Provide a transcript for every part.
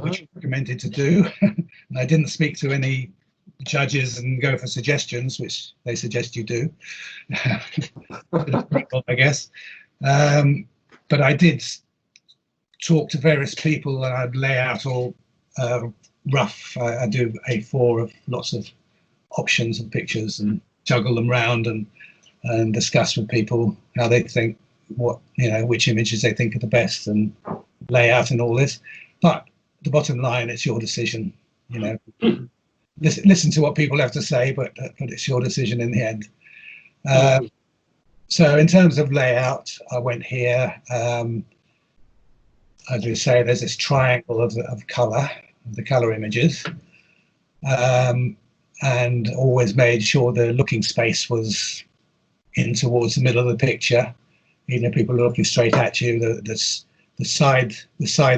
which I recommended to do. And I didn't speak to any judges and go for suggestions, which they suggest you do. I guess. But I did talk to various people, and I'd lay out all rough. I do A4 of lots of options and pictures and juggle them round and discuss with people how they think, what, you know, which images they think are the best, and layout and all this. But the bottom line, it's your decision. You know, listen to what people have to say, but it's your decision in the end. So in terms of layout, I went here. As we say, there's this triangle of colour, the colour images, and always made sure the looking space was in towards the middle of the picture. Even if people are looking straight at you, the side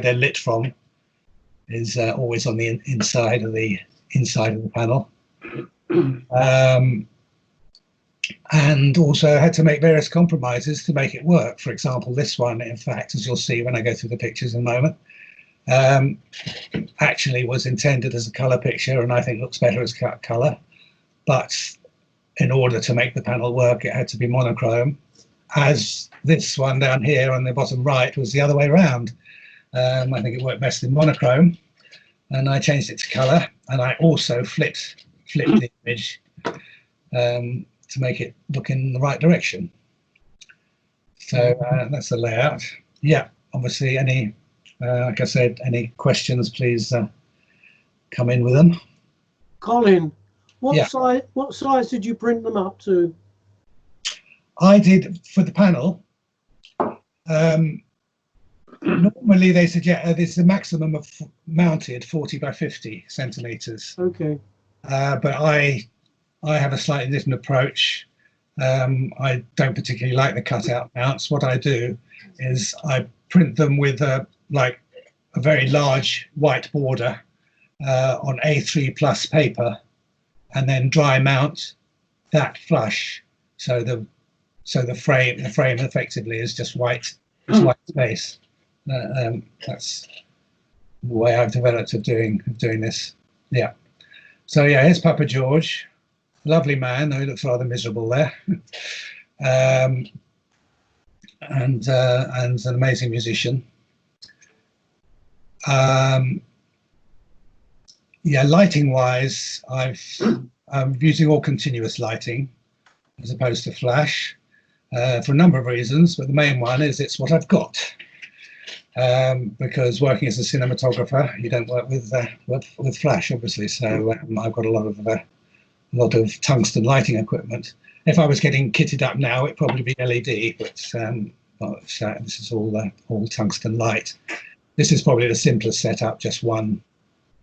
they're lit from is always on the inside of the panel. And also had to make various compromises to make it work. For example, this one, in fact, as you'll see when I go through the pictures in a moment, actually was intended as a colour picture, and I think looks better as colour. But in order to make the panel work, it had to be monochrome, as this one down here on the bottom right was the other way around. I think it worked best in monochrome, and I changed it to colour, and I also flipped the image to make it look in the right direction. So that's the layout. Yeah, obviously any, like I said, any questions, please come in with them. Colin, what size did you print them up to? I did for the panel. Normally they suggest it's the maximum of mounted 40 by 50 centimeters. Okay. But I have a slightly different approach. I don't particularly like the cutout mounts. What I do is I print them with like a very large white border on A3 plus paper, and then dry mount that flush. So the frame effectively is just white space. That's the way I've developed of doing this. Yeah. So yeah, here's Papa George. Lovely man, though he looks rather miserable there. And an amazing musician. Yeah, lighting wise, I'm using all continuous lighting as opposed to flash for a number of reasons, but the main one is it's what I've got. Because working as a cinematographer, you don't work with flash, obviously. So I've got a lot of tungsten lighting equipment. If I was getting kitted up now, it'd probably be LED, but this is all tungsten light. This is probably the simplest setup, just one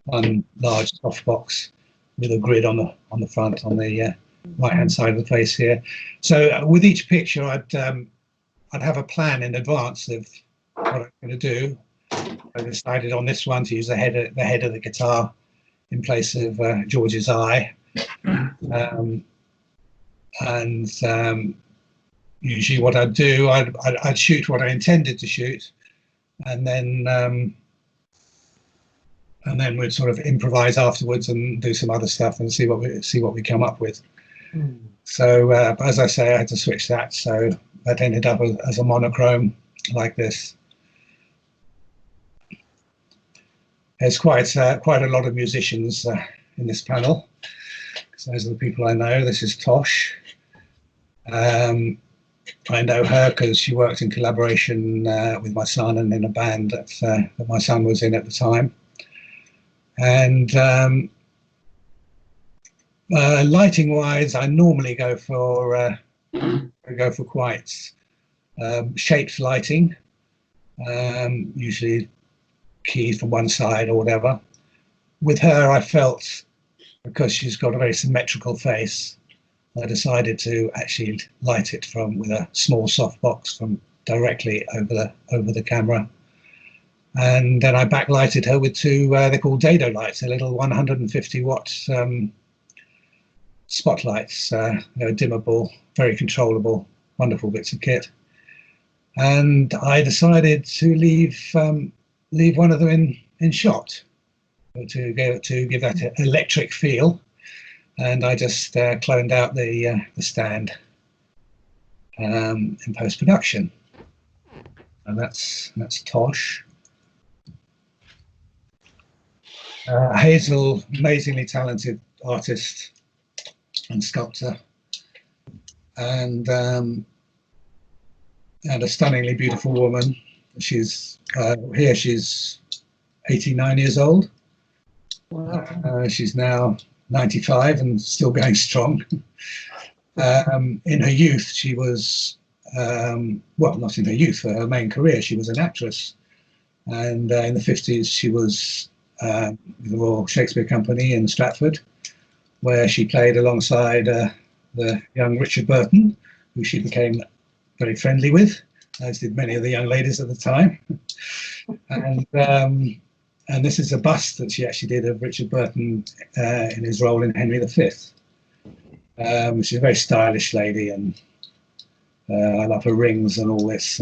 large softbox with a grid on the front, on the right-hand side of the face here. So with each picture, I'd have a plan in advance of what I'm going to do. I decided on this one to use the head of the guitar in place of George's eye. Usually what I'd do, I'd shoot what I intended to shoot, and then we'd sort of improvise afterwards and do some other stuff and see what we come up with. So as I say, I had to switch that, so that ended up as a monochrome like this. There's quite a lot of musicians in this panel. So those are the people I know. This is Tosh. I know her because she worked in collaboration with my son and in a band that my son was in at the time. And lighting-wise, I normally go for quite shaped lighting, usually keyed from one side or whatever. With her, I felt, because she's got a very symmetrical face, I decided to actually light it with a small softbox from directly over the camera. And then I backlighted her with two, they're called dado lights, a little 150 watt spotlights. They're dimmable, very controllable, wonderful bits of kit. And I decided to leave one of them in shot to give that electric feel. And I just cloned out the stand in post-production. And that's Tosh. Hazel, amazingly talented artist and sculptor, and a stunningly beautiful woman. She's here. She's 89 years old. Wow. She's now 95 and still going strong. In her youth, she was well, not in her youth. For her main career, she was an actress, and in the 50s, she was with the Royal Shakespeare Company in Stratford, where she played alongside the young Richard Burton, who she became very friendly with, as did many of the young ladies at the time. And this is a bust that she actually did of Richard Burton in his role in Henry V. She's a very stylish lady, and I love her rings and all this,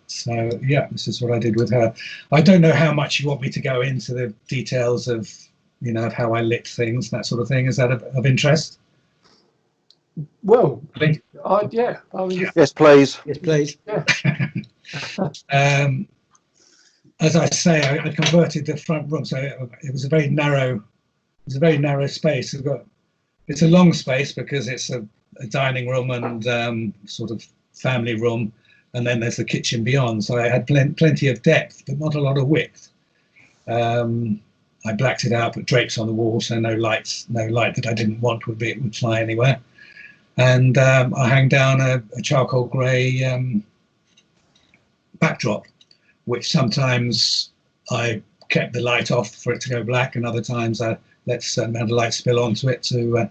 so yeah, this is what I did with her. I don't know how much you want me to go into the details of, of how I lit things, that sort of thing. Is that of interest? Well, Yeah. Yes, please. yes, please. Yeah. As I say, I converted the front room, so it was a very narrow space. It's a long space because it's a dining room and sort of family room, and then there's the kitchen beyond. So I had plenty of depth, but not a lot of width. I blacked it out, put drapes on the wall, so no light that I didn't want would fly anywhere. And I hang down a charcoal grey backdrop, which sometimes I kept the light off for it to go black, and other times I let a certain amount of light spill onto it to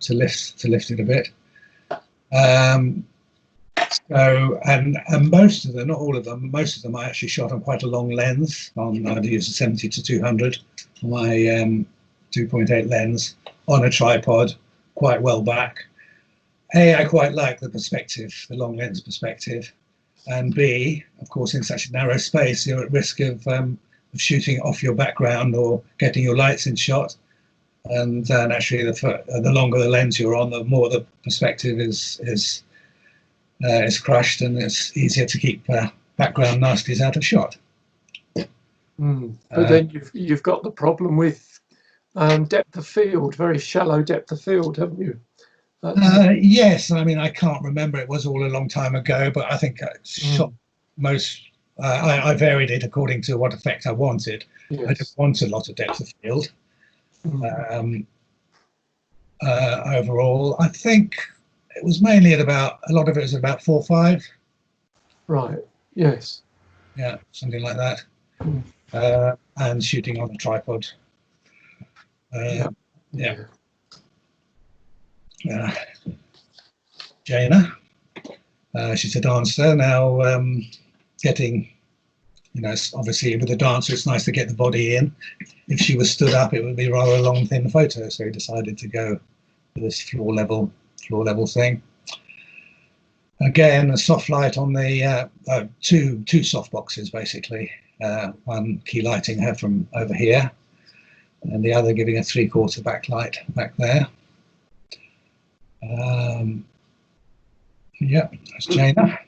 lift it a bit. So and most of them, not all of them, most of them I actually shot on quite a long lens. I'd use a 70 to 200 on my 2.8 lens on a tripod, quite well back. A, I quite like the perspective, the long lens perspective, and B, of course, in such a narrow space, you're at risk of shooting off your background or getting your lights in shot. And naturally, the longer the lens you're on, the more the perspective is crushed, and it's easier to keep background nasties out of shot. But then you've got the problem with depth of field, very shallow depth of field, haven't you? Yes, I mean, I can't remember. It was all a long time ago, but I think I shot most. I varied it according to what effect I wanted. Yes. I didn't want a lot of depth of field. Overall, I think it was mainly a lot of it was about 4.5. Right. Yes. Yeah, something like that. And shooting on a tripod. Yeah. Jaina, she's a dancer now, getting, obviously with a dancer it's nice to get the body in. If she was stood up it would be rather a long thin photo, so he decided to go with this floor level thing. Again, a soft light on the two soft boxes basically, one key lighting her from over here and the other giving a 3/4 backlight back there. Yeah, that's Jaina.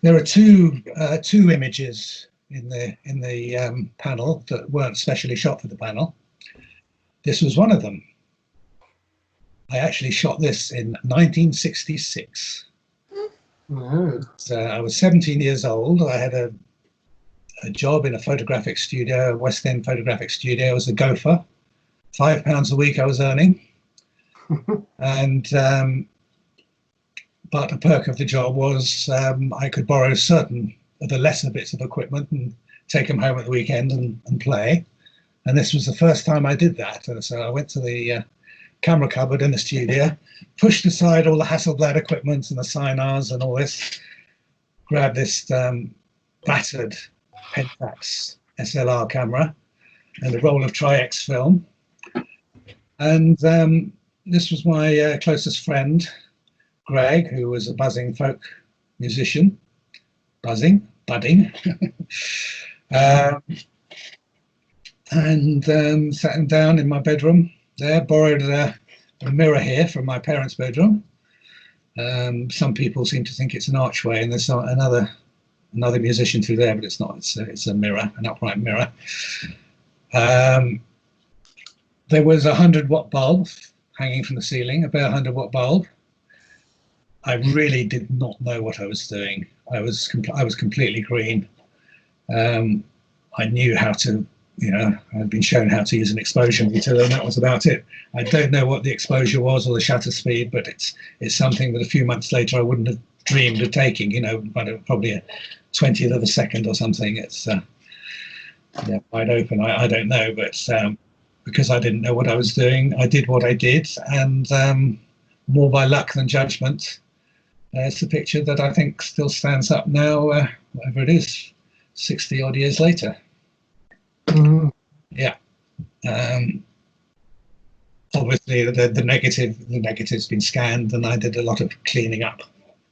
There are two images in the panel that weren't specially shot for the panel. This was one of them. I actually shot this in 1966. So I was 17 years old. I had a job in a photographic studio, a West End photographic studio, as a gopher. £5 a week I was earning. And but a perk of the job was I could borrow certain of the lesser bits of equipment and take them home at the weekend and play. And this was the first time I did that. And so I went to the camera cupboard in the studio, pushed aside all the Hasselblad equipment and the Sinars and all this, grabbed this battered Pentax SLR camera and a roll of Tri-X film. And this was my closest friend, Greg, who was a budding folk musician, budding, and sat him down in my bedroom there, borrowed a mirror here from my parents' bedroom. Some people seem to think it's an archway, and there's another musician through there, but it's not. It's a mirror, an upright mirror. There was a 100-watt bulb hanging from the ceiling, about 100-watt bulb. I really did not know what I was doing. I was completely green. I knew how to, I'd been shown how to use an exposure meter, and that was about it. I don't know what the exposure was or the shutter speed, but it's something that a few months later I wouldn't have dreamed of taking. But probably a 20th of a second or something. It's wide open. I don't know, but because I didn't know what I was doing, I did what I did, and more by luck than judgment. It's a picture that I think still stands up now, whatever it is, 60 odd years later. Yeah. Obviously the negative's been scanned, and I did a lot of cleaning up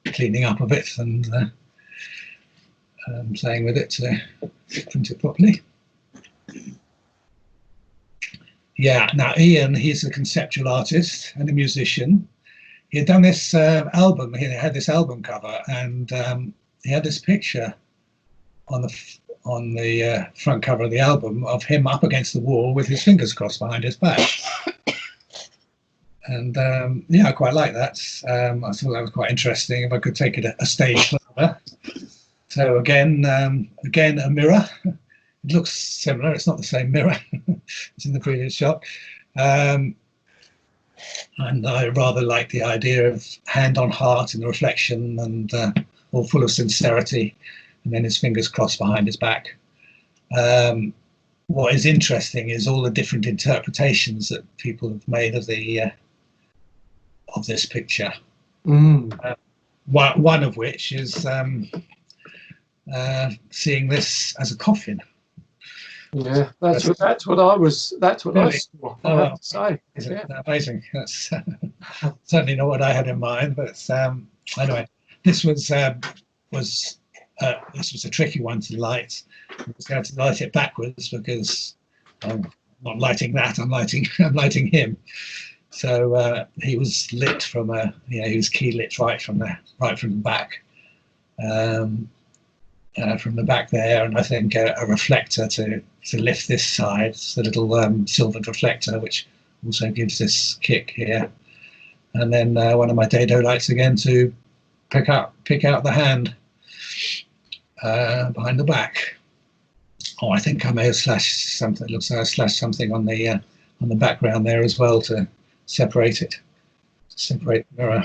of it, and playing with it to print it properly. Yeah, now Ian, he's a conceptual artist and a musician. He had done this album, he had this album cover, and he had this picture on the front cover of the album of him up against the wall with his fingers crossed behind his back. And I quite like that. I thought that was quite interesting if I could take it a stage further. So again, a mirror. It looks similar. It's not the same mirror as in the previous shot. And I rather like the idea of hand on heart in the reflection, and all full of sincerity, and then his fingers crossed behind his back. What is interesting is all the different interpretations that people have made of this picture. One of which is seeing this as a coffin. Yeah, that's what I saw. I have to say. Isn't it amazing? That's certainly not what I had in mind. But anyway, this was a tricky one to light. I was going to light it backwards because I'm not lighting that. I'm lighting him. So he was lit from he was key lit right from the back. From the back there, and I think a reflector to lift this side. It's the little silvered reflector, which also gives this kick here. And then one of my dado lights again to pick out the hand behind the back. Oh, I think I may have slashed something. It looks like I slashed something on the background there as well to separate it, separate the mirror.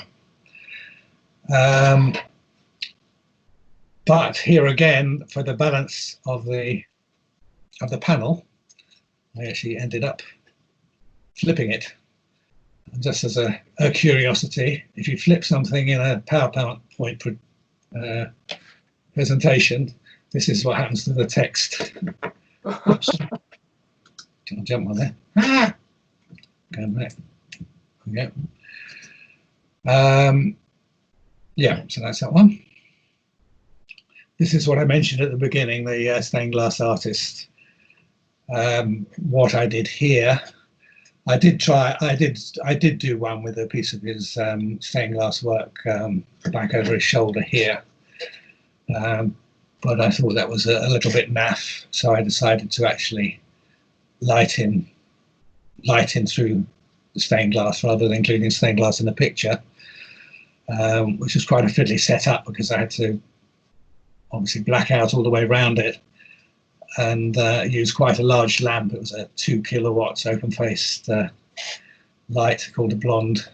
But here again, for the balance of the panel, I actually ended up flipping it. And just as a curiosity, if you flip something in a PowerPoint presentation, this is what happens to the text. I'll jump on there. Going back. Okay. Yeah, so that's that one. This is what I mentioned at the beginning, the stained glass artist. What I did here, I did do one with a piece of his stained glass work back over his shoulder here. But I thought that was a little bit naff, so I decided to actually light him through the stained glass rather than including stained glass in the picture, which was quite a fiddly setup because I had to obviously black out all the way around it and use quite a large lamp. It was a 2 kilowatts open-faced light called a blonde,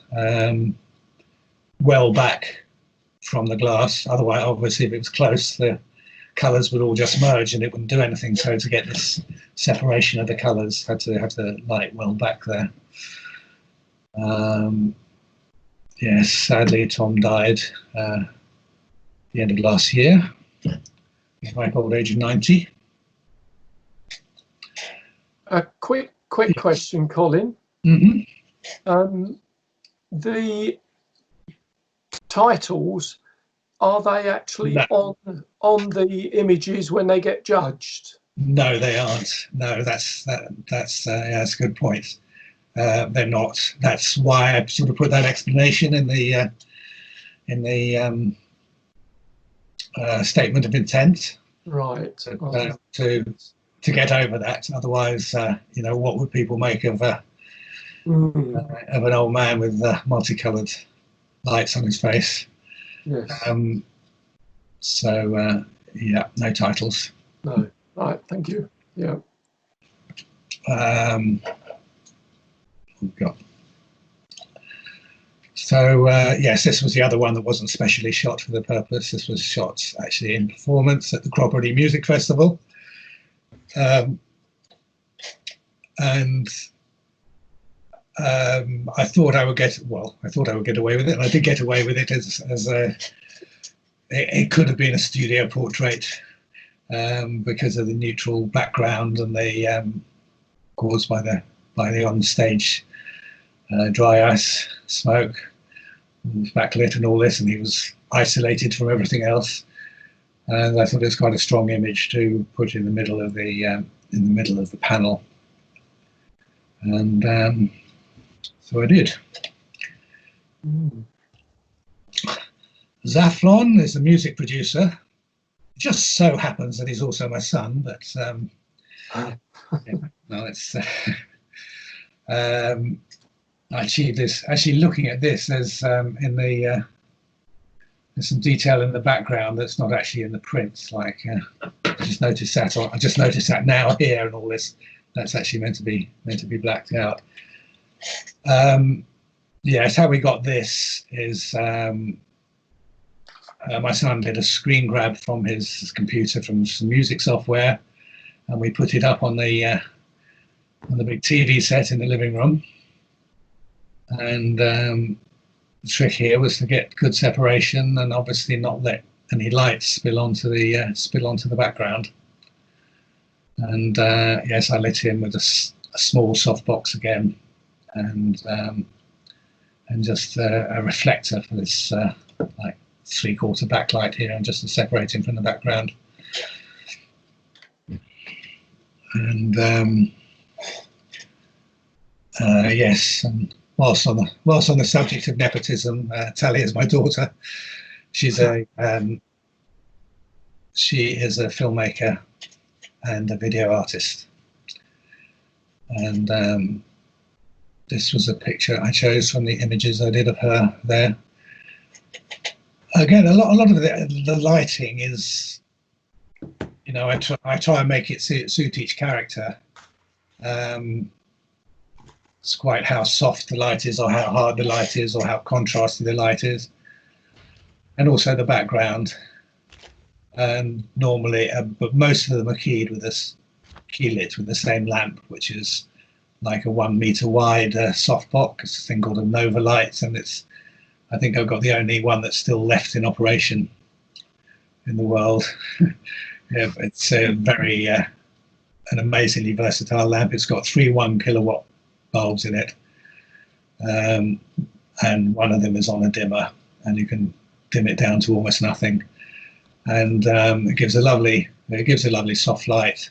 well back from the glass. Otherwise, obviously, if it was close, the colours would all just merge and it wouldn't do anything. So to get this separation of the colours, had to have the light well back there. Yes, sadly, Tom died at the end of last year. At my old age of 90. A quick question, Colin. Mm-hmm. titles, are they actually on the images when they get judged? No, they aren't. No, that's yeah, that's a good point. They're not. That's why I sort of put that explanation in the statement of intent. Right. To get over that. Otherwise, you know, what would people make of of an old man with multicoloured lights on his face? Yes. So yeah, no titles. No. Right. Thank you. Yeah. So yes, this was the other one that wasn't specially shot for the purpose. This was shot actually in performance at the Croppery Music Festival. And I thought I would get away with it, and I did get away with it it could have been a studio portrait because of the neutral background and the caused by the on-stage dry ice smoke, backlit and all this, and he was isolated from everything else. And I thought it was quite a strong image to put in the middle of the panel, and so I did. Zaflon is a music producer. It just so happens that he's also my son, but yeah, no, it's. I achieved this actually looking at this. There's there's some detail in the background that's not actually in the prints. Like I just noticed that now here and all this. That's actually meant to be blacked out. Yes, how we got this is my son did a screen grab from his computer from some music software, and we put it up on the big TV set in the living room. And the trick here was to get good separation and obviously not let any lights spill onto the background. And yes, I lit him with a small softbox again, and just a reflector for this like 3/4 backlight here, and just to separate him from the background. And yes, and whilst on the subject of nepotism, Tally is my daughter. She is a filmmaker and a video artist, and this was a picture I chose from the images I did of her there. Again, a lot of the lighting is, you know, I try and make it suit each character. It's quite how soft the light is, or how hard the light is, or how contrasty the light is, and also the background. And normally, but most of them are keyed with this keylit with the same lamp, which is like a 1 meter wide softbox. It's a thing called a Nova light, and I think I've got the only one that's still left in operation in the world. Yeah, it's a very an amazingly versatile lamp. It's got 3 1-kilowatt bulbs in it, and one of them is on a dimmer, and you can dim it down to almost nothing, and it gives a lovely soft light.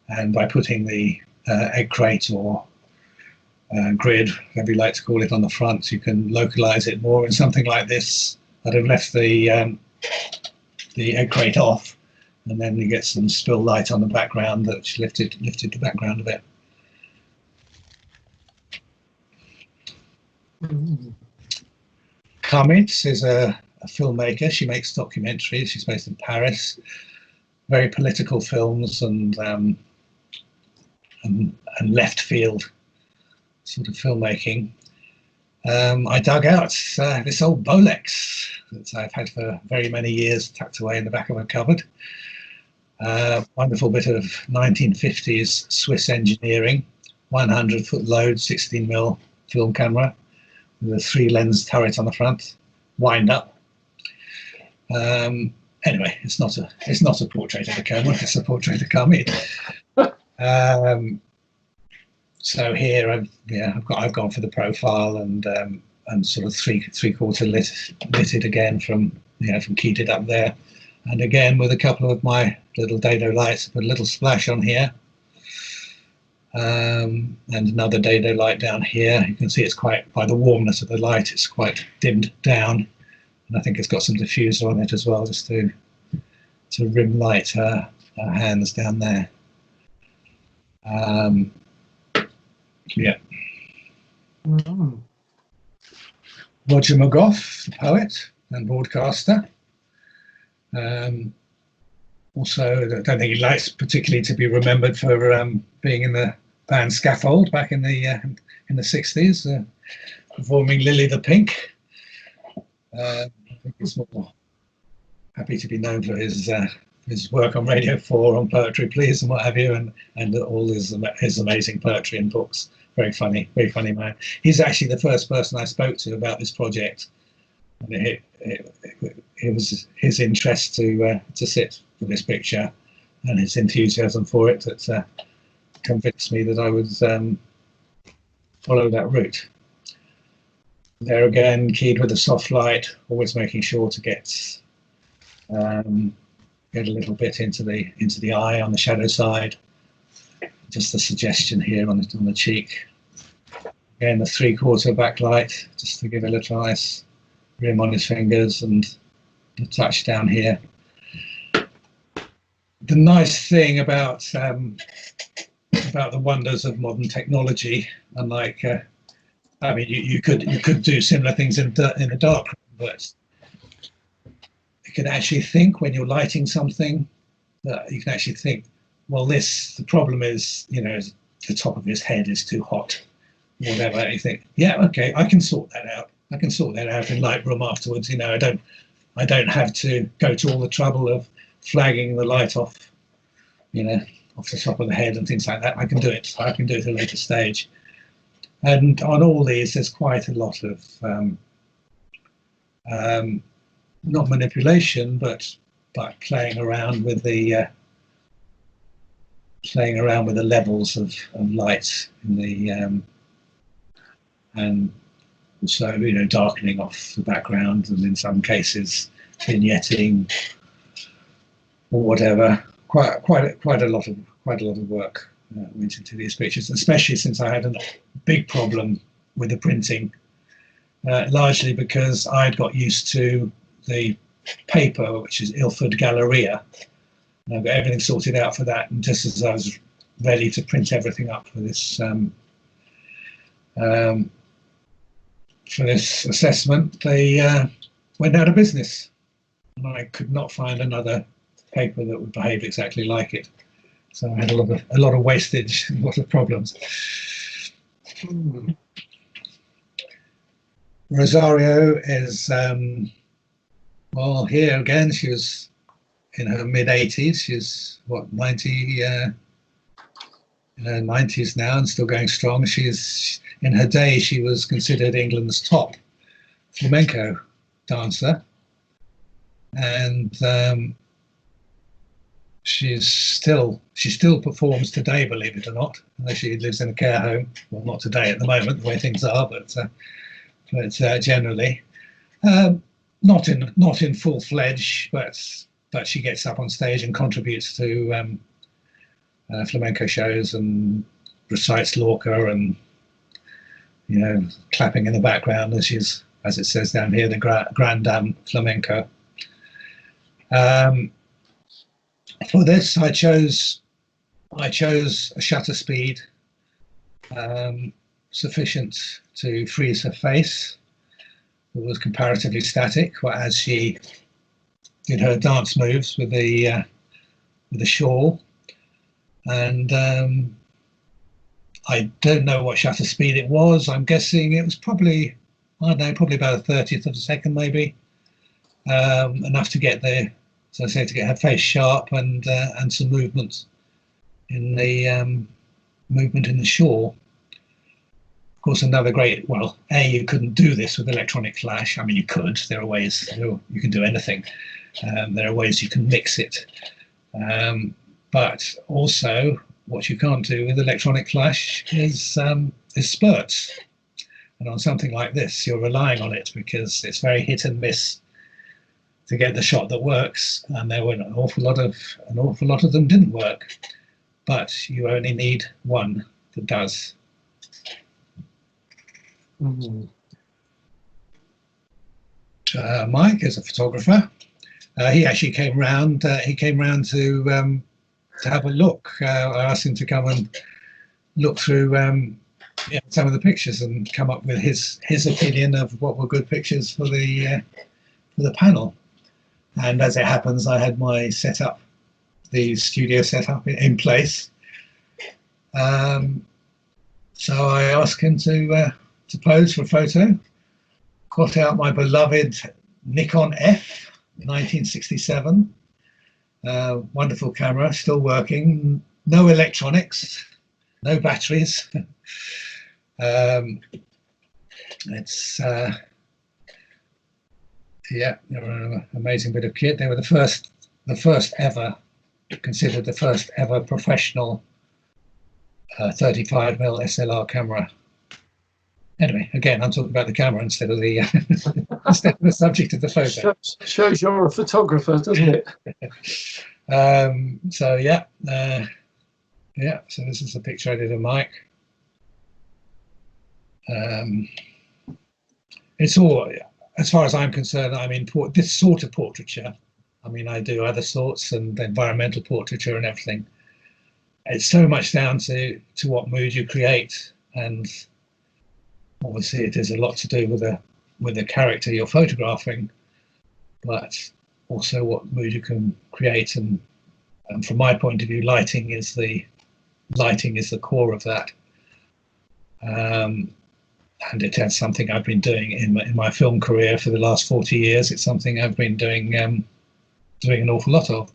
And by putting the egg crate or grid, whatever you like to call it, on the front, you can localize it more. In something like this, I'd have left the egg crate off, and then you get some spill light on the background that lifted the background a bit. Comet is a filmmaker. She makes documentaries. She's based in Paris. Very political films and left field sort of filmmaking. I dug out this old Bolex that I've had for very many years, tucked away in the back of a cupboard. Wonderful bit of 1950s Swiss engineering, 100-foot load, 16mm film camera with a 3-lens turret on the front, wind up. Anyway, it's not a portrait of a camera, it's a portrait of Comet. So here I've gone for the profile, and sort of three-quarter litted again from from keyed up there, and again with a couple of my little dado lights. Put a little splash on here, and another dado light down here. You can see it's quite, by the warmness of the light, it's quite dimmed down, and I think it's got some diffuser on it as well, just to rim light her hands down there. Yeah. Roger McGough, the poet and broadcaster. Also, I don't think he likes particularly to be remembered for being in the band Scaffold back in the 60s, performing Lily the Pink. I think he's more happy to be known for his work on Radio 4, on Poetry Please and what have you, and all his amazing poetry and books. Very funny man. He's actually the first person I spoke to about this project. And it was his interest to sit for this picture and his enthusiasm for it that convinced me that I would follow that route. There again, keyed with a soft light, always making sure to get a little bit into the eye on the shadow side. Just a suggestion here on the cheek. Again, the three-quarter backlight, just to give a little nice rim on his fingers and the touch down here. The nice thing about the wonders of modern technology, unlike I mean, you could do similar things in a dark room, but you can actually think when you're lighting something. You can actually think, well, the problem is, the top of his head is too hot, whatever. And you think, yeah, okay, I can sort that out. I can sort that out in Lightroom afterwards. I don't have to go to all the trouble of flagging the light off, off the top of the head and things like that. I can do it. I can do it at a later stage. And on all these, there's quite a lot of not manipulation, but playing around with the levels of light in the and also darkening off the background, and in some cases vignetting or whatever. Quite a lot of work went into these pictures, especially since I had a big problem with the printing, largely because I'd got used to the paper, which is Ilford Galleria. And I've got everything sorted out for that, and just as I was ready to print everything up for this assessment, they went out of business, and I could not find another paper that would behave exactly like it. So I had a lot of wastage, a lot of problems. Rosario is well, here again, she was in her mid-80s. She's what, 90, in her 90s now, and still going strong. She's, in her day, she was considered England's top flamenco dancer, and she still performs today, believe it or not. She lives in a care home. Well, not today at the moment, the way things are, but generally, not in full-fledged, but she gets up on stage and contributes to flamenco shows and recites Lorca, and clapping in the background as she's, as it says down here, the Grand Dame Flamenco. For this, I chose a shutter speed sufficient to freeze her face. It was comparatively static, as she did her dance moves with the shawl. And I don't know what shutter speed it was. I'm guessing it was probably, I don't know, probably about a 30th of a second, maybe, enough to get the, as I say, to get her face sharp and some movement in the shawl. Of course, another great, well, you couldn't do this with electronic flash. I mean, you could. There are ways you can do anything. There are ways you can mix it, but also what you can't do with electronic flash is spurts. And on something like this, you're relying on it because it's very hit and miss to get the shot that works. And there were an awful lot of them didn't work. But you only need one that does. Mm-hmm. Mike is a photographer. He actually came round. He came round to have a look. I asked him to come and look through some of the pictures and come up with his opinion of what were good pictures for the panel. And as it happens, I had my setup, the studio setup in place. So I asked him to pose for a photo. Got out my beloved Nikon F 1967. Wonderful camera, still working. No electronics, no batteries. It's yeah, they were an amazing bit of kit. They were the first ever, considered the first ever professional 35mm SLR camera. Anyway, again, I'm talking about the camera instead of the instead of the subject of the photo. Shows you're a photographer, doesn't it? So yeah, yeah. So this is a picture I did of Mike. It's all, as far as I'm concerned, I mean, this sort of portraiture. I mean, I do other sorts and environmental portraiture and everything. It's so much down to what mood you create, and obviously it is a lot to do with the character you're photographing, but also what mood you can create. And from my point of view, lighting is the core of that. And it's something I've been doing in my film career for the last 40 years. It's something I've been doing an awful lot of.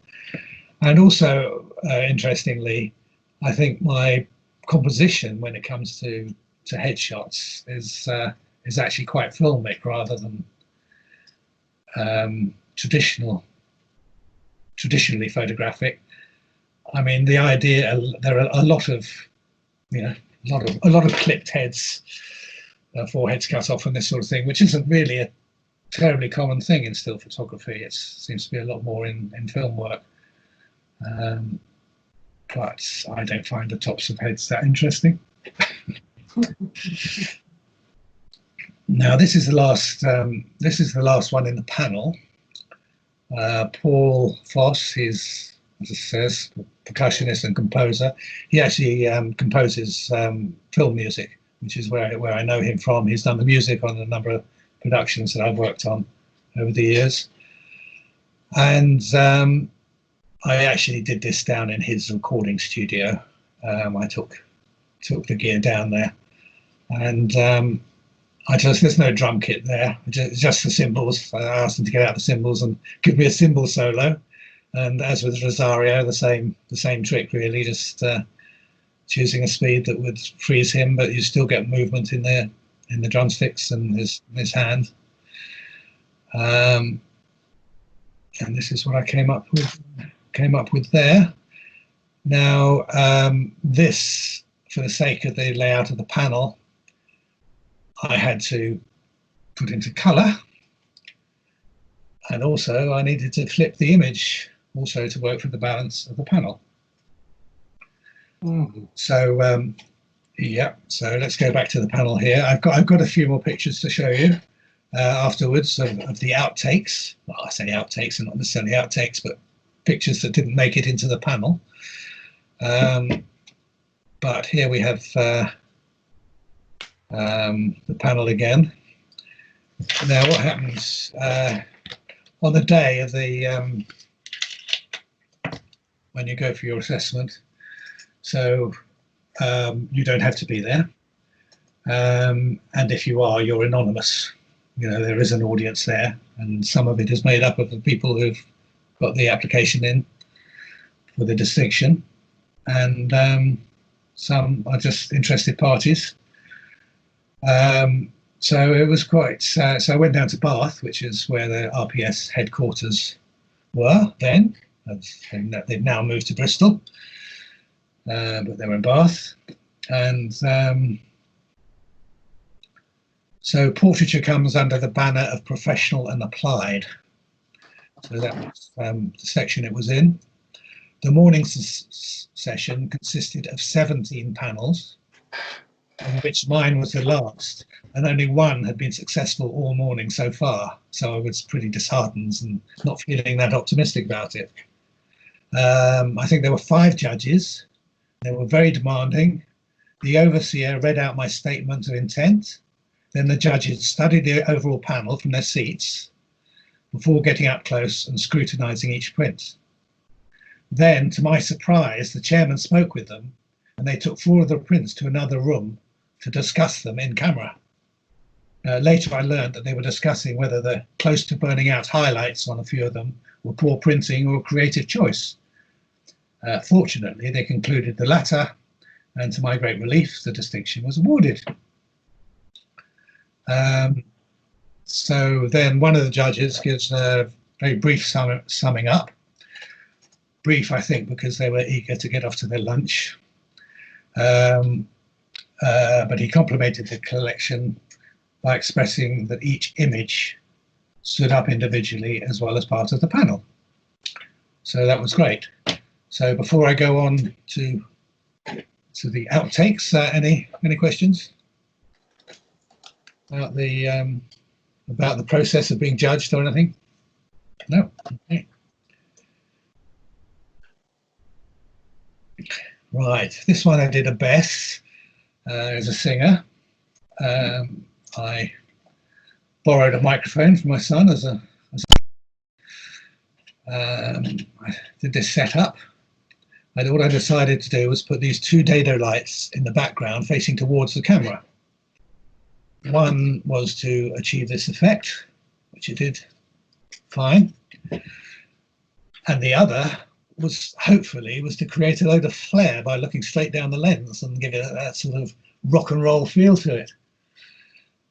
And also, interestingly, I think my composition when it comes to headshots is actually quite filmic rather than traditionally photographic. I mean, the idea, there are a lot of clipped heads, foreheads cut off and this sort of thing, which isn't really a terribly common thing in still photography. It seems to be a lot more in film work. But I don't find the tops of heads that interesting. Now this is the last one in the panel. Paul Foss, he's, as it says, percussionist and composer. He actually composes film music, which is where I know him from. He's done the music on a number of productions that I've worked on over the years. And I actually did this down in his recording studio. I took the gear down there, and there's no drum kit there, just the cymbals. I asked him to get out the cymbals and give me a cymbal solo. And as with Rosario, the same trick really, just choosing a speed that would freeze him, but you still get movement in the drumsticks and his hand. And this is what I came up with there. Now, this, for the sake of the layout of the panel, I had to put into color, and also I needed to flip the image also to work for the balance of the panel. So yeah, so let's go back to the panel here. I've got a few more pictures to show you afterwards of the outtakes. Well, I say outtakes and not necessarily outtakes, but pictures that didn't make it into the panel. But here we have the panel again. Now what happens on the day of the when you go for your assessment, so you don't have to be there, and if you are, you're anonymous. You know, there is an audience there, and some of it is made up of the people who've got the application in for the distinction, and some are just interested parties. So it was quite, so I went down to Bath, which is where the RPS headquarters were then. They've now moved to Bristol, but they were in Bath. And So portraiture comes under the banner of professional and applied. So that was the section it was in. The morning session consisted of 17 panels, in which mine was the last, and only one had been successful all morning so far. So I was pretty disheartened and not feeling that optimistic about it. I think there were 5 judges. They were very demanding. The overseer read out my statement of intent. Then the judges studied the overall panel from their seats before getting up close and scrutinising each print. Then, to my surprise, the chairman spoke with them, and they took 4 of the prints to another room to discuss them in camera. Later I learned that they were discussing whether the close to burning out highlights on a few of them were poor printing or creative choice. Fortunately, they concluded the latter, and to my great relief, the distinction was awarded. So then one of the judges gives a very brief summing up. Brief, I think, because they were eager to get off to their lunch. But he complimented the collection by expressing that each image stood up individually as well as part of the panel. So that was great. So before I go on to the outtakes, any questions about the process of being judged or anything? No. Okay. Right, this one I did a Bess as a singer. I borrowed a microphone from my son I did this setup. And what I decided to do was put these 2 dado lights in the background facing towards the camera. One was to achieve this effect, which it did fine. And the other was hopefully to create a load of flair by looking straight down the lens and give it that sort of rock and roll feel to it.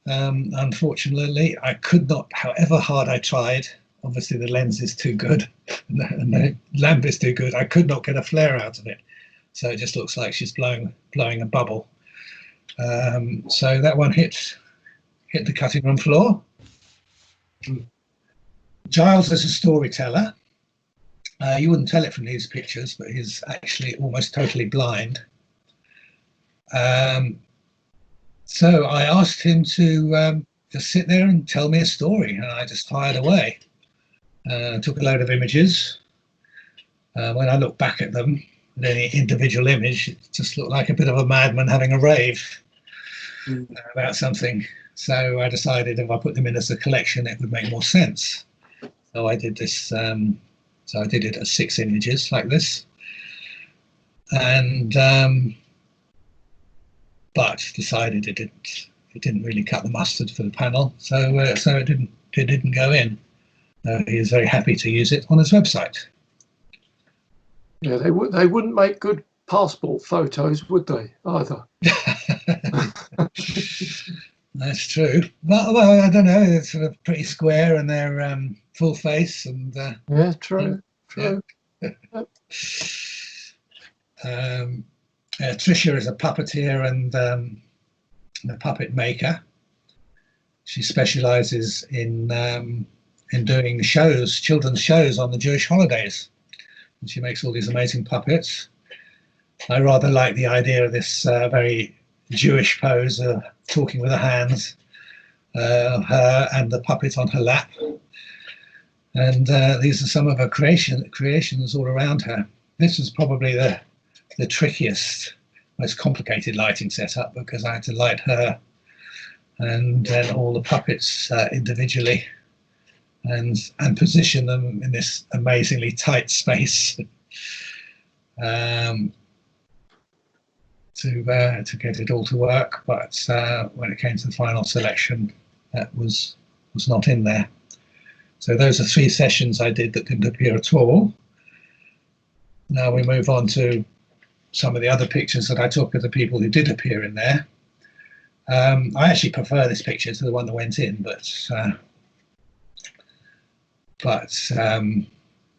Unfortunately, I could not, however hard I tried, obviously the lens is too good and the lamp is too good, I could not get a flare out of it. So it just looks like she's blowing a bubble. So that one hit the cutting room floor. Giles is a storyteller. You wouldn't tell it from these pictures, but he's actually almost totally blind. So I asked him to just sit there and tell me a story, and I just fired away. Took a load of images. When I look back at them, at any individual image, it just looked like a bit of a madman having a rave about something. So I decided if I put them in as a collection, it would make more sense. So I did this. So I did it as 6 images like this, and but decided it didn't really cut the mustard for the panel, so it didn't go in. He is very happy to use it on his website. Yeah, they wouldn't make good passport photos, would they, either? That's true. Well, I don't know. They're sort of pretty square, and they're full face, and yeah, true. Yeah. Tricia is a puppeteer and a puppet maker. She specialises in doing shows, children's shows on the Jewish holidays, and she makes all these amazing puppets. I rather like the idea of this very Jewish pose, talking with her hands, her and the puppet on her lap. And these are some of her creations all around her. This was probably the trickiest, most complicated lighting setup, because I had to light her and then all the puppets individually and position them in this amazingly tight space to get it all to work. But when it came to the final selection, that was not in there. So those are 3 sessions I did that didn't appear at all. Now we move on to some of the other pictures that I took of the people who did appear in there. I actually prefer this picture to the one that went in, but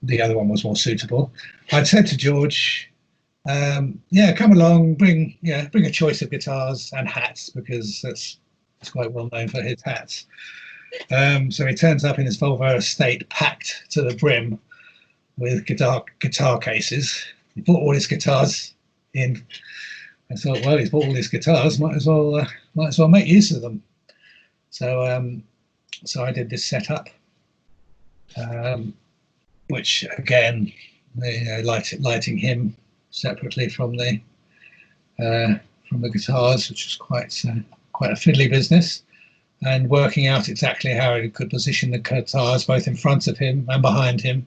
the other one was more suitable. I'd said to George, yeah, come along, bring a choice of guitars and hats, because that's He's quite well known for his hats. So he turns up in his Volvo estate, packed to the brim with guitar cases. He bought all his guitars in. I thought, well, he's bought all these guitars, might as well make use of them. So so I did this setup, which again, lighting him separately from the guitars, which was quite a fiddly business, and working out exactly how he could position the guitars both in front of him and behind him,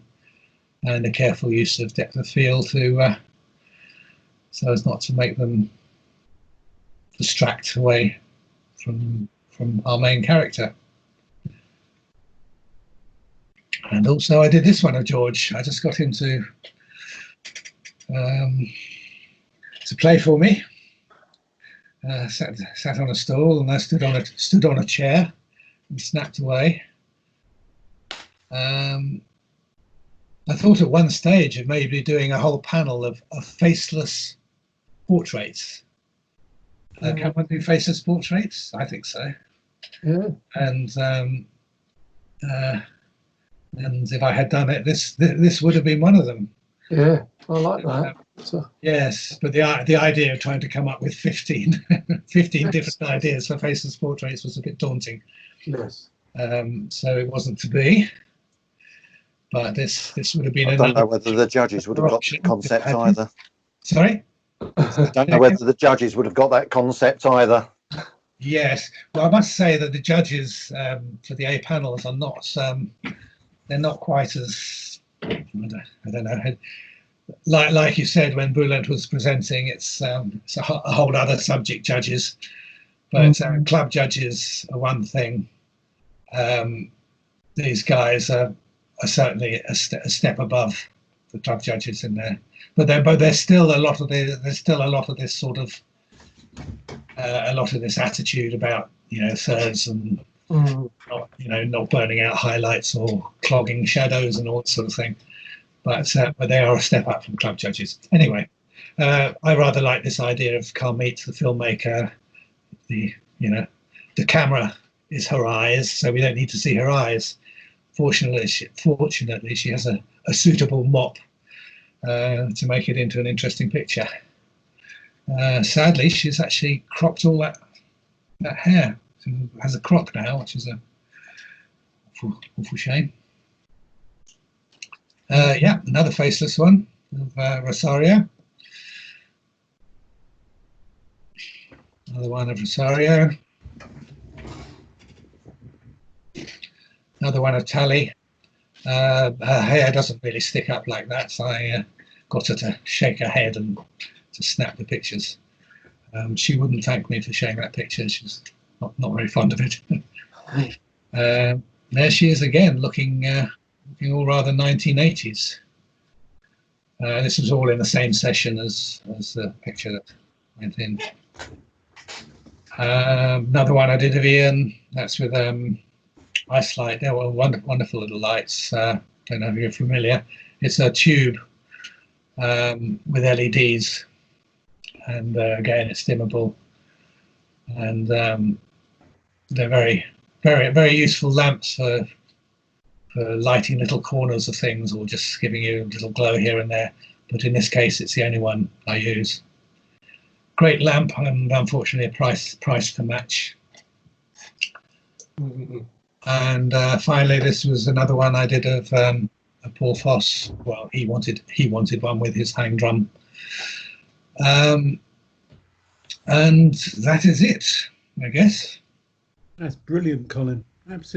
and a careful use of depth of field to so as not to make them distract away from our main character. And also I did this one of George. I just got him to play for me. Sat on a stool, and I stood on a chair and snapped away. I thought at one stage of maybe doing a whole panel of faceless portraits. Can one do faceless portraits? I think so. Yeah. And if I had done it, this would have been one of them. Yeah, I like that. Yes, but the idea of trying to come up with 15 different ideas for faceless portraits was a bit daunting. Yes. So it wasn't to be. But this would have been. I don't know whether the judges would have got the concept either. Sorry? I don't know whether the judges would have got that concept either. Yes. Well, I must say that the judges for the A panels are not. They're not quite as. I don't know. Like you said when Boulet was presenting, it's a whole other subject. Judges, but club judges are one thing. These guys are certainly a step above the club judges in there, but there's still a lot of this sort of a lot of this attitude about thirds and not burning out highlights or clogging shadows and all that sort of thing. But they are a step up from club judges. Anyway, I rather like this idea of Carmite, the filmmaker. The camera is her eyes, so we don't need to see her eyes. Fortunately, she has a suitable mop to make it into an interesting picture. Sadly, she's actually cropped all that hair. She has a crop now, which is a awful shame. Yeah, another faceless one of Rosario. Another one of Rosario. Another one of Tally. Her hair doesn't really stick up like that, so I got her to shake her head and to snap the pictures. She wouldn't thank me for showing that picture. She's not very fond of it. There she is again, looking all rather 1980s. This was all in the same session as the picture that went in. Another one I did of Ian. That's with ice light. They were wonderful little lights. Don't know if you're familiar. It's a tube with LEDs, and again it's dimmable, and they're very, very, very useful lamps for lighting little corners of things or just giving you a little glow here and there. But in this case, it's the only one I use. Great lamp, and unfortunately a price to match. And finally, this was another one I did of Paul Foss. Well, he wanted one with his hang drum, and that is it, I guess. That's brilliant, Colin. Absolutely.